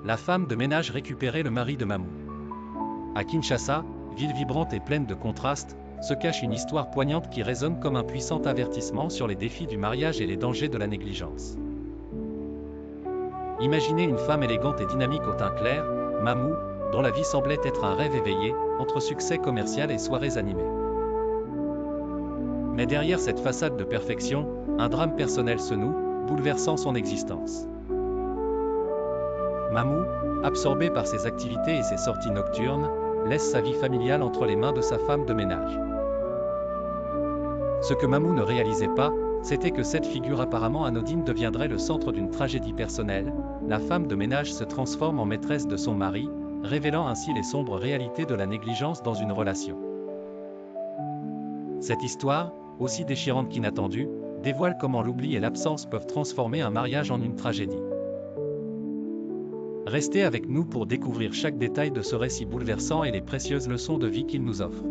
la femme de ménage récupérait le mari de Mamou. À Kinshasa, ville vibrante et pleine de contrastes, se cache une histoire poignante qui résonne comme un puissant avertissement sur les défis du mariage et les dangers de la négligence. Imaginez une femme élégante et dynamique au teint clair, Mamou, dont la vie semblait être un rêve éveillé, entre succès commercial et soirées animées. Mais derrière cette façade de perfection, un drame personnel se noue, bouleversant son existence. Mamou, absorbée par ses activités et ses sorties nocturnes, laisse sa vie familiale entre les mains de sa femme de ménage. Ce que Mamou ne réalisait pas, c'était que cette figure apparemment anodine deviendrait le centre d'une tragédie personnelle. La femme de ménage se transforme en maîtresse de son mari, révélant ainsi les sombres réalités de la négligence dans une relation. Cette histoire, aussi déchirante qu'inattendue, dévoile comment l'oubli et l'absence peuvent transformer un mariage en une tragédie. Restez avec nous pour découvrir chaque détail de ce récit bouleversant et les précieuses leçons de vie qu'il nous offre.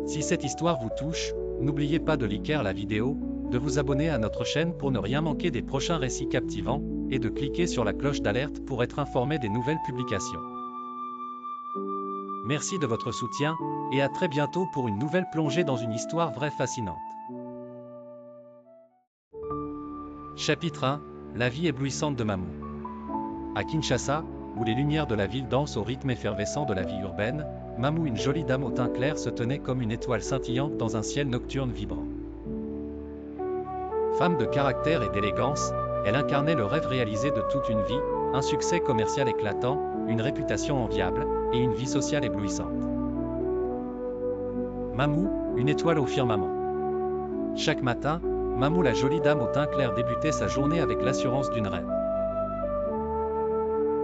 Si cette histoire vous touche, n'oubliez pas de liker la vidéo, de vous abonner à notre chaîne pour ne rien manquer des prochains récits captivants, et de cliquer sur la cloche d'alerte pour être informé des nouvelles publications. Merci de votre soutien, et à très bientôt pour une nouvelle plongée dans une histoire vraie fascinante. Chapitre 1 – La vie éblouissante de Mamou. À Kinshasa, où les lumières de la ville dansent au rythme effervescent de la vie urbaine, Mamou, une jolie dame au teint clair, se tenait comme une étoile scintillante dans un ciel nocturne vibrant. Femme de caractère et d'élégance, elle incarnait le rêve réalisé de toute une vie, un succès commercial éclatant, une réputation enviable, et une vie sociale éblouissante. Mamou, une étoile au firmament. Chaque matin, Mamou, la jolie dame au teint clair, débutait sa journée avec l'assurance d'une reine.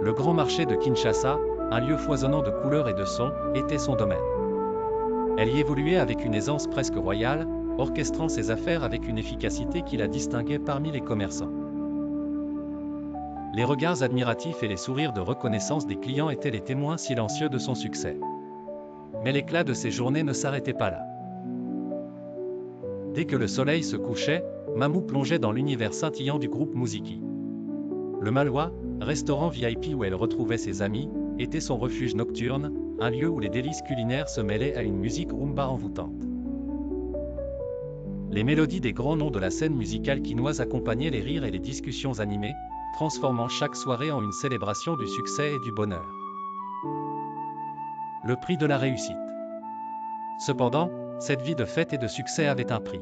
Le grand marché de Kinshasa, un lieu foisonnant de couleurs et de sons, était son domaine. Elle y évoluait avec une aisance presque royale, orchestrant ses affaires avec une efficacité qui la distinguait parmi les commerçants. Les regards admiratifs et les sourires de reconnaissance des clients étaient les témoins silencieux de son succès. Mais l'éclat de ses journées ne s'arrêtait pas là. Dès que le soleil se couchait, Mamou plongeait dans l'univers scintillant du groupe Mouziki. Le Malois, restaurant VIP où elle retrouvait ses amis, était son refuge nocturne, un lieu où les délices culinaires se mêlaient à une musique rumba envoûtante. Les mélodies des grands noms de la scène musicale quinoise accompagnaient les rires et les discussions animées, transformant chaque soirée en une célébration du succès et du bonheur. Le prix de la réussite. Cependant, cette vie de fête et de succès avait un prix.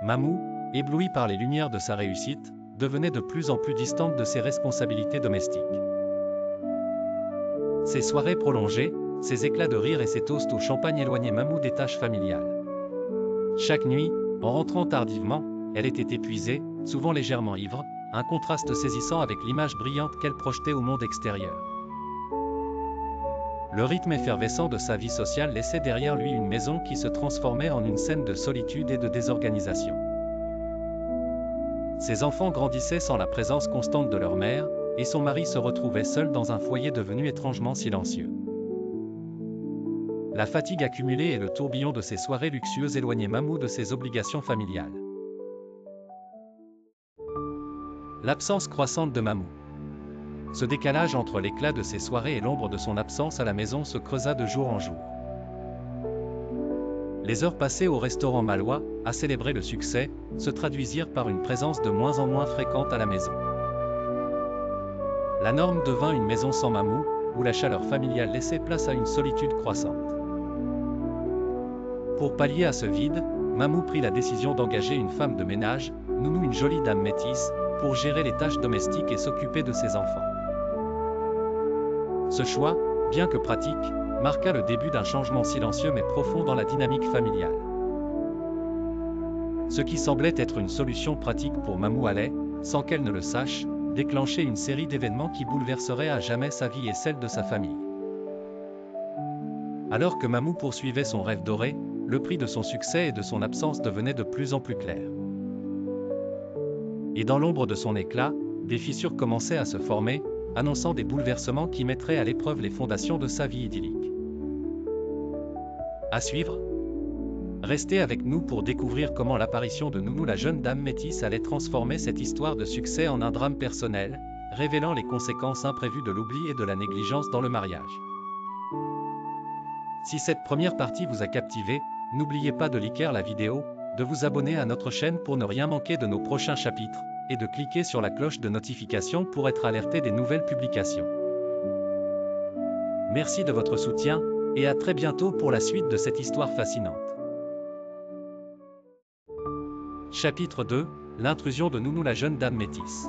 Mamou, éblouie par les lumières de sa réussite, devenait de plus en plus distante de ses responsabilités domestiques. Ses soirées prolongées, ses éclats de rire et ses toasts au champagne éloignaient Mamou des tâches familiales. Chaque nuit, en rentrant tardivement, elle était épuisée, souvent légèrement ivre, un contraste saisissant avec l'image brillante qu'elle projetait au monde extérieur. Le rythme effervescent de sa vie sociale laissait derrière lui une maison qui se transformait en une scène de solitude et de désorganisation. Ses enfants grandissaient sans la présence constante de leur mère, et son mari se retrouvait seul dans un foyer devenu étrangement silencieux. La fatigue accumulée et le tourbillon de ses soirées luxueuses éloignaient Mamou de ses obligations familiales. L'absence croissante de Mamou. Ce décalage entre l'éclat de ses soirées et l'ombre de son absence à la maison se creusa de jour en jour. Les heures passées au restaurant malois, à célébrer le succès, se traduisirent par une présence de moins en moins fréquente à la maison. La norme devint une maison sans Mamou, où la chaleur familiale laissait place à une solitude croissante. Pour pallier à ce vide, Mamou prit la décision d'engager une femme de ménage, Nounou, une jolie dame métisse, pour gérer les tâches domestiques et s'occuper de ses enfants. Ce choix, bien que pratique, marqua le début d'un changement silencieux mais profond dans la dynamique familiale. Ce qui semblait être une solution pratique pour Mamou allait, sans qu'elle ne le sache, déclencher une série d'événements qui bouleverseraient à jamais sa vie et celle de sa famille. Alors que Mamou poursuivait son rêve doré, le prix de son succès et de son absence devenait de plus en plus clair. Et dans l'ombre de son éclat, des fissures commençaient à se former, annonçant des bouleversements qui mettraient à l'épreuve les fondations de sa vie idyllique. À suivre. Restez avec nous pour découvrir comment l'apparition de Nounou, la jeune dame métisse, allait transformer cette histoire de succès en un drame personnel, révélant les conséquences imprévues de l'oubli et de la négligence dans le mariage. Si cette première partie vous a captivé, n'oubliez pas de liker la vidéo, de vous abonner à notre chaîne pour ne rien manquer de nos prochains chapitres, et de cliquer sur la cloche de notification pour être alerté des nouvelles publications. Merci de votre soutien, et à très bientôt pour la suite de cette histoire fascinante. Chapitre 2, l'intrusion de Nounou la jeune dame métisse.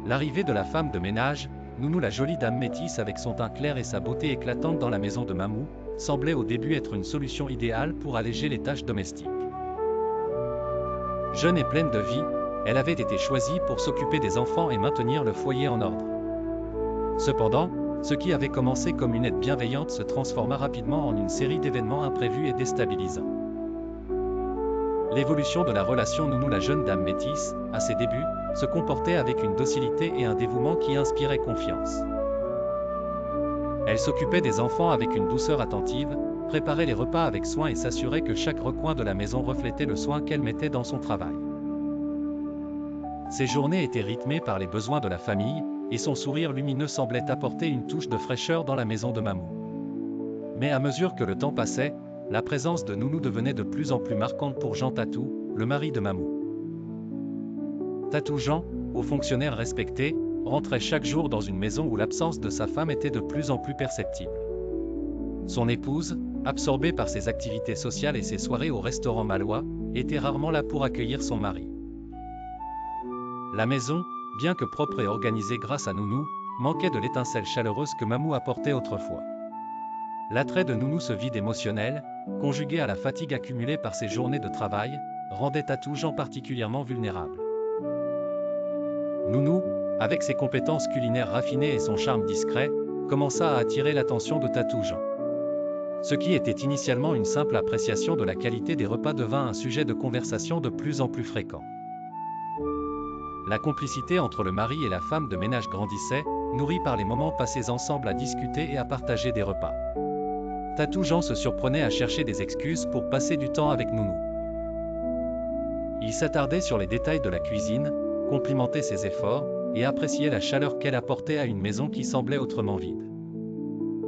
L'arrivée de la femme de ménage, Nounou la jolie dame métisse avec son teint clair et sa beauté éclatante dans la maison de Mamou, semblait au début être une solution idéale pour alléger les tâches domestiques. Jeune et pleine de vie, elle avait été choisie pour s'occuper des enfants et maintenir le foyer en ordre. Cependant, ce qui avait commencé comme une aide bienveillante se transforma rapidement en une série d'événements imprévus et déstabilisants. L'évolution de la relation Nounou la jeune dame métisse, à ses débuts, se comportait avec une docilité et un dévouement qui inspiraient confiance. Elle s'occupait des enfants avec une douceur attentive, préparait les repas avec soin et s'assurait que chaque recoin de la maison reflétait le soin qu'elle mettait dans son travail. Ses journées étaient rythmées par les besoins de la famille, et son sourire lumineux semblait apporter une touche de fraîcheur dans la maison de Mamou. Mais à mesure que le temps passait, la présence de Nounou devenait de plus en plus marquante pour Jean Tatou, le mari de Mamou. Tatou Jean, haut fonctionnaire respecté, rentrait chaque jour dans une maison où l'absence de sa femme était de plus en plus perceptible. Son épouse, absorbée par ses activités sociales et ses soirées au restaurant Malois, était rarement là pour accueillir son mari. La maison, bien que propre et organisée grâce à Nounou, manquait de l'étincelle chaleureuse que Mamou apportait autrefois. L'attrait de Nounou ce vide émotionnel, conjugué à la fatigue accumulée par ses journées de travail, rendait Tatou Jean particulièrement vulnérable. Nounou, avec ses compétences culinaires raffinées et son charme discret, commença à attirer l'attention de Tatou Jean. Ce qui était initialement une simple appréciation de la qualité des repas devint un sujet de conversation de plus en plus fréquent. La complicité entre le mari et la femme de ménage grandissait, nourrie par les moments passés ensemble à discuter et à partager des repas. Tatou Jean se surprenait à chercher des excuses pour passer du temps avec Nounou. Il s'attardait sur les détails de la cuisine, complimentait ses efforts, et appréciait la chaleur qu'elle apportait à une maison qui semblait autrement vide.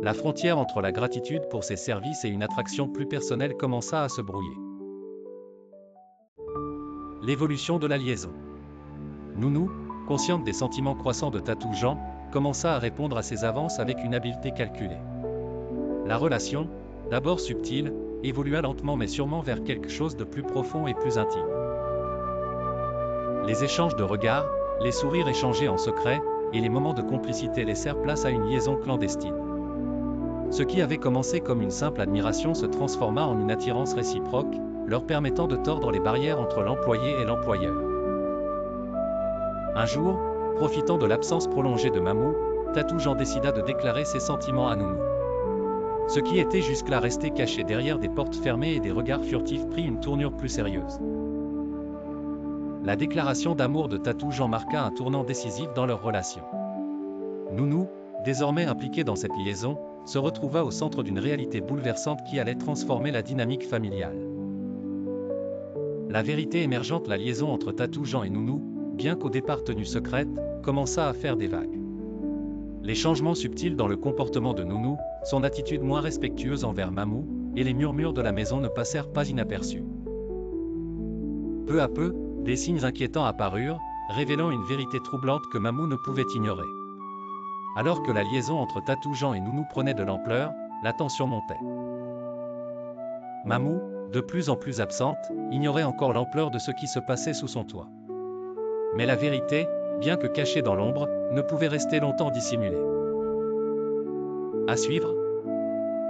La frontière entre la gratitude pour ses services et une attraction plus personnelle commença à se brouiller. L'évolution de la liaison. Nounou, consciente des sentiments croissants de Tatou Jean, commença à répondre à ses avances avec une habileté calculée. La relation, d'abord subtile, évolua lentement mais sûrement vers quelque chose de plus profond et plus intime. Les échanges de regards, les sourires échangés en secret, et les moments de complicité laissèrent place à une liaison clandestine. Ce qui avait commencé comme une simple admiration se transforma en une attirance réciproque, leur permettant de tordre les barrières entre l'employé et l'employeur. Un jour, profitant de l'absence prolongée de Mamou, Tatou Jean décida de déclarer ses sentiments à Nounou. Ce qui était jusque-là resté caché derrière des portes fermées et des regards furtifs prit une tournure plus sérieuse. La déclaration d'amour de Tatou Jean marqua un tournant décisif dans leur relation. Nounou, désormais impliquée dans cette liaison, se retrouva au centre d'une réalité bouleversante qui allait transformer la dynamique familiale. La vérité émergente, la liaison entre Tatou Jean et Nounou, bien qu'au départ tenue secrète, commença à faire des vagues. Les changements subtils dans le comportement de Nounou, son attitude moins respectueuse envers Mamou, et les murmures de la maison ne passèrent pas inaperçus. Peu à peu, des signes inquiétants apparurent, révélant une vérité troublante que Mamou ne pouvait ignorer. Alors que la liaison entre Tatou Jean et Nounou prenait de l'ampleur, la tension montait. Mamou, de plus en plus absente, ignorait encore l'ampleur de ce qui se passait sous son toit. Mais la vérité, bien que cachée dans l'ombre, ne pouvait rester longtemps dissimulée. À suivre.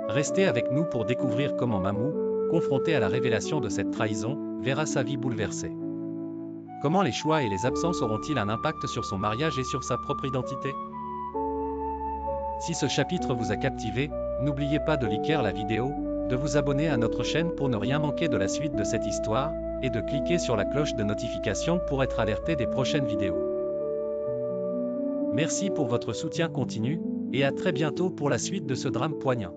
Restez avec nous pour découvrir comment Mamou, confrontée à la révélation de cette trahison, verra sa vie bouleversée. Comment les choix et les absences auront-ils un impact sur son mariage et sur sa propre identité? Si ce chapitre vous a captivé, n'oubliez pas de liker la vidéo, de vous abonner à notre chaîne pour ne rien manquer de la suite de cette histoire, et de cliquer sur la cloche de notification pour être alerté des prochaines vidéos. Merci pour votre soutien continu, et à très bientôt pour la suite de ce drame poignant.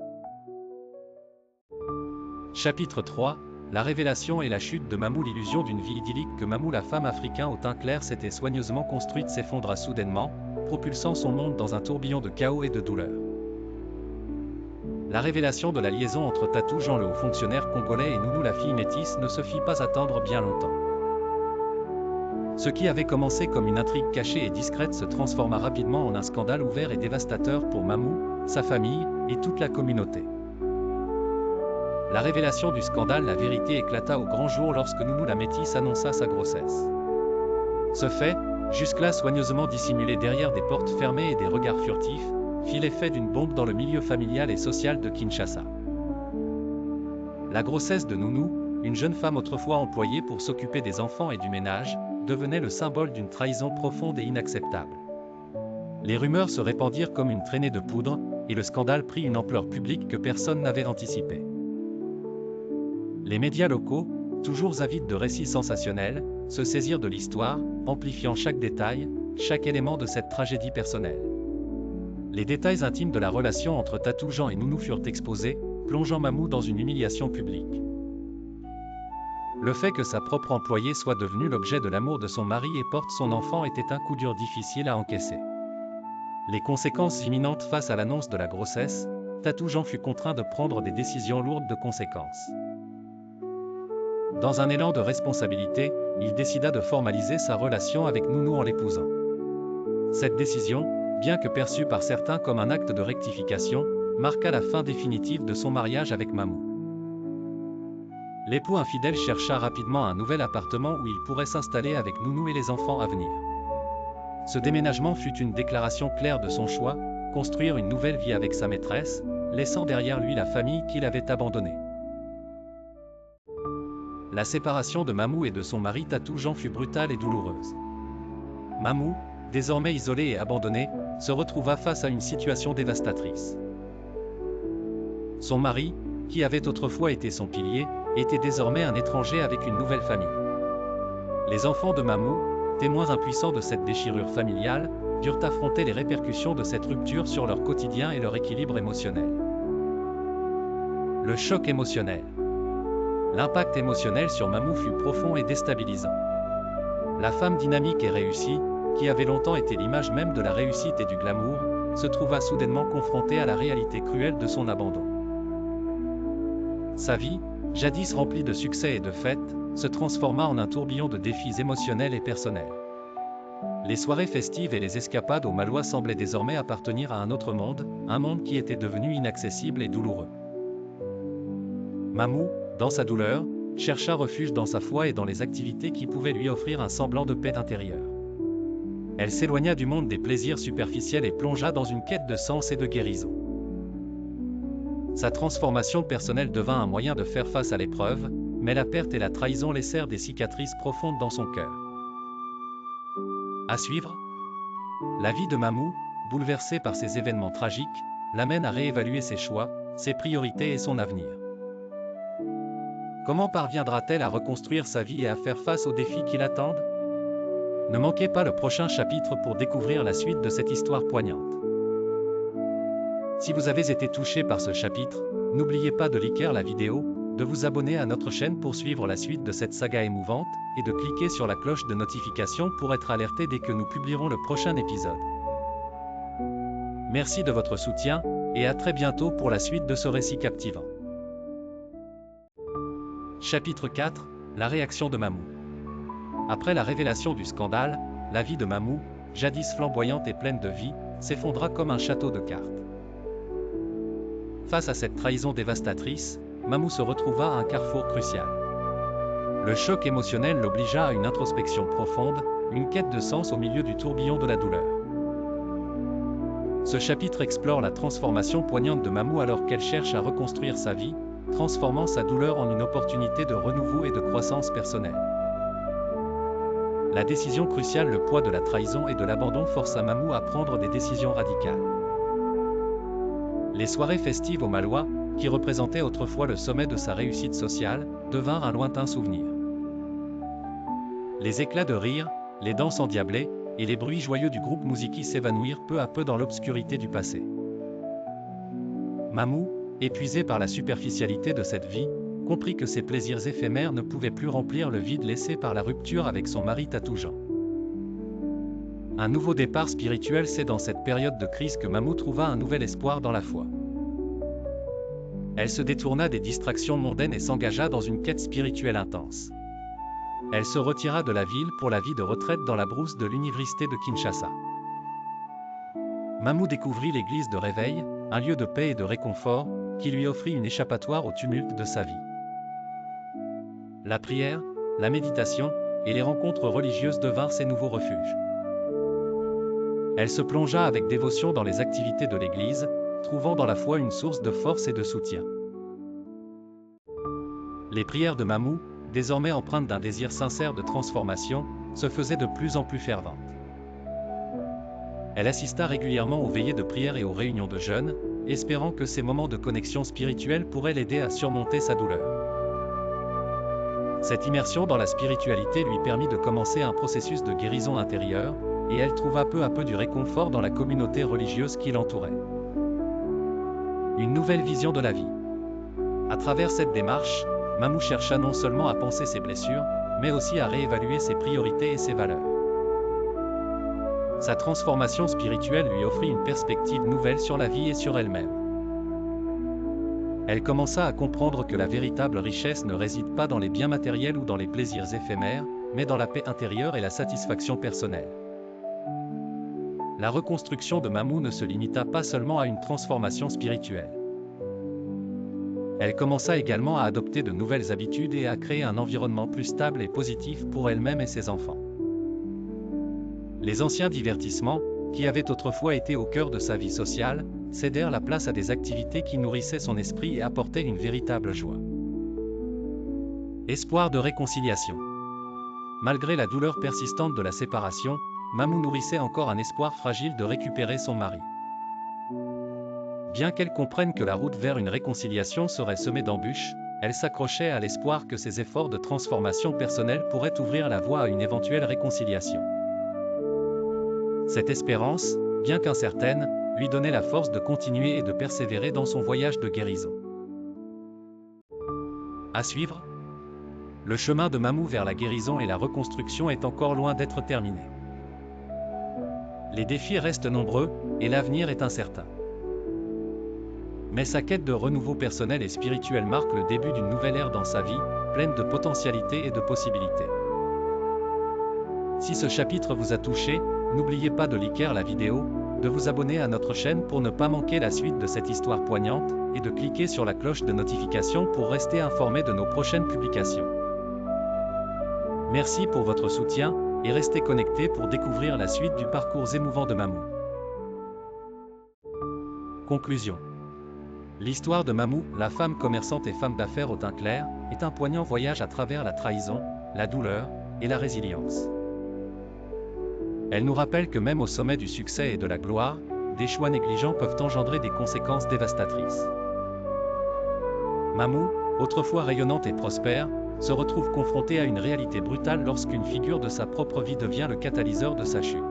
Chapitre 3, la révélation et la chute de Mamou. L'illusion d'une vie idyllique que Mamou, la femme africaine au teint clair s'était soigneusement construite, s'effondra soudainement, propulsant son monde dans un tourbillon de chaos et de douleur. La révélation de la liaison entre Tatou Jean le haut fonctionnaire congolais et Nounou la fille métisse ne se fit pas attendre bien longtemps. Ce qui avait commencé comme une intrigue cachée et discrète se transforma rapidement en un scandale ouvert et dévastateur pour Mamou, sa famille, et toute la communauté. La révélation du scandale, la vérité éclata au grand jour lorsque Nounou la métisse annonça sa grossesse. Ce fait, jusque-là soigneusement dissimulé derrière des portes fermées et des regards furtifs, fit l'effet d'une bombe dans le milieu familial et social de Kinshasa. La grossesse de Nounou, une jeune femme autrefois employée pour s'occuper des enfants et du ménage, devenait le symbole d'une trahison profonde et inacceptable. Les rumeurs se répandirent comme une traînée de poudre, et le scandale prit une ampleur publique que personne n'avait anticipée. Les médias locaux, toujours avides de récits sensationnels, se saisirent de l'histoire, amplifiant chaque détail, chaque élément de cette tragédie personnelle. Les détails intimes de la relation entre Tatou Jean et Nounou furent exposés, plongeant Mamou dans une humiliation publique. Le fait que sa propre employée soit devenue l'objet de l'amour de son mari et porte son enfant était un coup dur difficile à encaisser. Les conséquences imminentes face à l'annonce de la grossesse, Tatou Jean fut contraint de prendre des décisions lourdes de conséquences. Dans un élan de responsabilité, il décida de formaliser sa relation avec Nounou en l'épousant. Cette décision, bien que perçue par certains comme un acte de rectification, marqua la fin définitive de son mariage avec Mamou. L'époux infidèle chercha rapidement un nouvel appartement où il pourrait s'installer avec Nounou et les enfants à venir. Ce déménagement fut une déclaration claire de son choix, construire une nouvelle vie avec sa maîtresse, laissant derrière lui la famille qu'il avait abandonnée. La séparation de Mamou et de son mari Tatou Jean fut brutale et douloureuse. Mamou, désormais isolée et abandonnée, se retrouva face à une situation dévastatrice. Son mari, qui avait autrefois été son pilier, était désormais un étranger avec une nouvelle famille. Les enfants de Mamou, témoins impuissants de cette déchirure familiale, durent affronter les répercussions de cette rupture sur leur quotidien et leur équilibre émotionnel. Le choc émotionnel. L'impact émotionnel sur Mamou fut profond et déstabilisant. La femme dynamique et réussie, qui avait longtemps été l'image même de la réussite et du glamour, se trouva soudainement confrontée à la réalité cruelle de son abandon. Sa vie, jadis remplie de succès et de fêtes, se transforma en un tourbillon de défis émotionnels et personnels. Les soirées festives et les escapades au Malois semblaient désormais appartenir à un autre monde, un monde qui était devenu inaccessible et douloureux. Mamou, dans sa douleur, chercha refuge dans sa foi et dans les activités qui pouvaient lui offrir un semblant de paix intérieure. Elle s'éloigna du monde des plaisirs superficiels et plongea dans une quête de sens et de guérison. Sa transformation personnelle devint un moyen de faire face à l'épreuve, mais la perte et la trahison laissèrent des cicatrices profondes dans son cœur. À suivre, la vie de Mamou, bouleversée par ces événements tragiques, l'amène à réévaluer ses choix, ses priorités et son avenir. Comment parviendra-t-elle à reconstruire sa vie et à faire face aux défis qui l'attendent? Ne manquez pas le prochain chapitre pour découvrir la suite de cette histoire poignante. Si vous avez été touché par ce chapitre, n'oubliez pas de liker la vidéo, de vous abonner à notre chaîne pour suivre la suite de cette saga émouvante, et de cliquer sur la cloche de notification pour être alerté dès que nous publierons le prochain épisode. Merci de votre soutien, et à très bientôt pour la suite de ce récit captivant. Chapitre 4, la réaction de Mamou. Après la révélation du scandale, la vie de Mamou, jadis flamboyante et pleine de vie, s'effondra comme un château de cartes. Face à cette trahison dévastatrice, Mamou se retrouva à un carrefour crucial. Le choc émotionnel l'obligea à une introspection profonde, une quête de sens au milieu du tourbillon de la douleur. Ce chapitre explore la transformation poignante de Mamou alors qu'elle cherche à reconstruire sa vie, transformant sa douleur en une opportunité de renouveau et de croissance personnelle. La décision cruciale, le poids de la trahison et de l'abandon força Mamou à prendre des décisions radicales. Les soirées festives au Malois, qui représentaient autrefois le sommet de sa réussite sociale, devinrent un lointain souvenir. Les éclats de rire, les danses endiablées, et les bruits joyeux du groupe Mouziki s'évanouirent peu à peu dans l'obscurité du passé. Mamou, épuisé par la superficialité de cette vie, comprit que ses plaisirs éphémères ne pouvaient plus remplir le vide laissé par la rupture avec son mari Tatou Jean. Un nouveau départ spirituel, c'est dans cette période de crise que Mamou trouva un nouvel espoir dans la foi. Elle se détourna des distractions mondaines et s'engagea dans une quête spirituelle intense. Elle se retira de la ville pour la vie de retraite dans la brousse de l'université de Kinshasa. Mamou découvrit l'église de réveil, un lieu de paix et de réconfort, qui lui offrit une échappatoire au tumulte de sa vie. La prière, la méditation et les rencontres religieuses devinrent ses nouveaux refuges. Elle se plongea avec dévotion dans les activités de l'église, trouvant dans la foi une source de force et de soutien. Les prières de Mamou, désormais empreintes d'un désir sincère de transformation, se faisaient de plus en plus ferventes. Elle assista régulièrement aux veillées de prière et aux réunions de jeûne, espérant que ces moments de connexion spirituelle pourraient l'aider à surmonter sa douleur. Cette immersion dans la spiritualité lui permit de commencer un processus de guérison intérieure, et elle trouva peu à peu du réconfort dans la communauté religieuse qui l'entourait. Une nouvelle vision de la vie. À travers cette démarche, Mamou chercha non seulement à penser ses blessures, mais aussi à réévaluer ses priorités et ses valeurs. Sa transformation spirituelle lui offrit une perspective nouvelle sur la vie et sur elle-même. Elle commença à comprendre que la véritable richesse ne réside pas dans les biens matériels ou dans les plaisirs éphémères, mais dans la paix intérieure et la satisfaction personnelle. La reconstruction de Mamou ne se limita pas seulement à une transformation spirituelle. Elle commença également à adopter de nouvelles habitudes et à créer un environnement plus stable et positif pour elle-même et ses enfants. Les anciens divertissements, qui avaient autrefois été au cœur de sa vie sociale, cédèrent la place à des activités qui nourrissaient son esprit et apportaient une véritable joie. Espoir de réconciliation. Malgré la douleur persistante de la séparation, Mamou nourrissait encore un espoir fragile de récupérer son mari. Bien qu'elle comprenne que la route vers une réconciliation serait semée d'embûches, elle s'accrochait à l'espoir que ses efforts de transformation personnelle pourraient ouvrir la voie à une éventuelle réconciliation. Cette espérance, bien qu'incertaine, lui donnait la force de continuer et de persévérer dans son voyage de guérison. À suivre, le chemin de Mamou vers la guérison et la reconstruction est encore loin d'être terminé. Les défis restent nombreux, et l'avenir est incertain. Mais sa quête de renouveau personnel et spirituel marque le début d'une nouvelle ère dans sa vie, pleine de potentialités et de possibilités. Si ce chapitre vous a touché, n'oubliez pas de liker la vidéo, de vous abonner à notre chaîne pour ne pas manquer la suite de cette histoire poignante, et de cliquer sur la cloche de notification pour rester informé de nos prochaines publications. Merci pour votre soutien, et restez connectés pour découvrir la suite du parcours émouvant de Mamou. Conclusion. L'histoire de Mamou, la femme commerçante et femme d'affaires au teint clair, est un poignant voyage à travers la trahison, la douleur et la résilience. Elle nous rappelle que même au sommet du succès et de la gloire, des choix négligents peuvent engendrer des conséquences dévastatrices. Mamou, autrefois rayonnante et prospère, se retrouve confrontée à une réalité brutale lorsqu'une figure de sa propre vie devient le catalyseur de sa chute.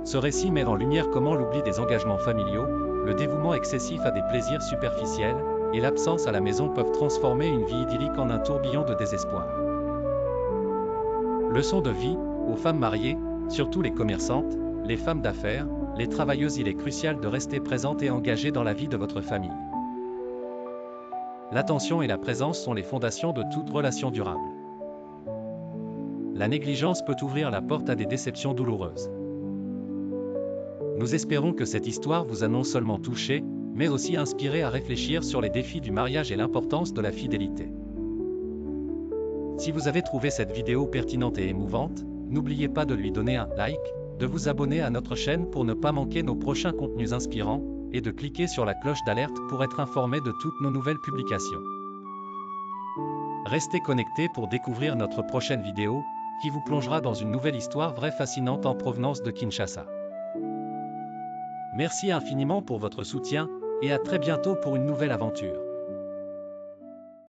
Ce récit met en lumière comment l'oubli des engagements familiaux, le dévouement excessif à des plaisirs superficiels, et l'absence à la maison peuvent transformer une vie idyllique en un tourbillon de désespoir. Leçon de vie, aux femmes mariées, surtout les commerçantes, les femmes d'affaires, les travailleuses, il est crucial de rester présente et engagée dans la vie de votre famille. L'attention et la présence sont les fondations de toute relation durable. La négligence peut ouvrir la porte à des déceptions douloureuses. Nous espérons que cette histoire vous a non seulement touché, mais aussi inspiré à réfléchir sur les défis du mariage et l'importance de la fidélité. Si vous avez trouvé cette vidéo pertinente et émouvante, n'oubliez pas de lui donner un like, de vous abonner à notre chaîne pour ne pas manquer nos prochains contenus inspirants, et de cliquer sur la cloche d'alerte pour être informé de toutes nos nouvelles publications. Restez connectés pour découvrir notre prochaine vidéo, qui vous plongera dans une nouvelle histoire vraie fascinante en provenance de Kinshasa. Merci infiniment pour votre soutien, et à très bientôt pour une nouvelle aventure.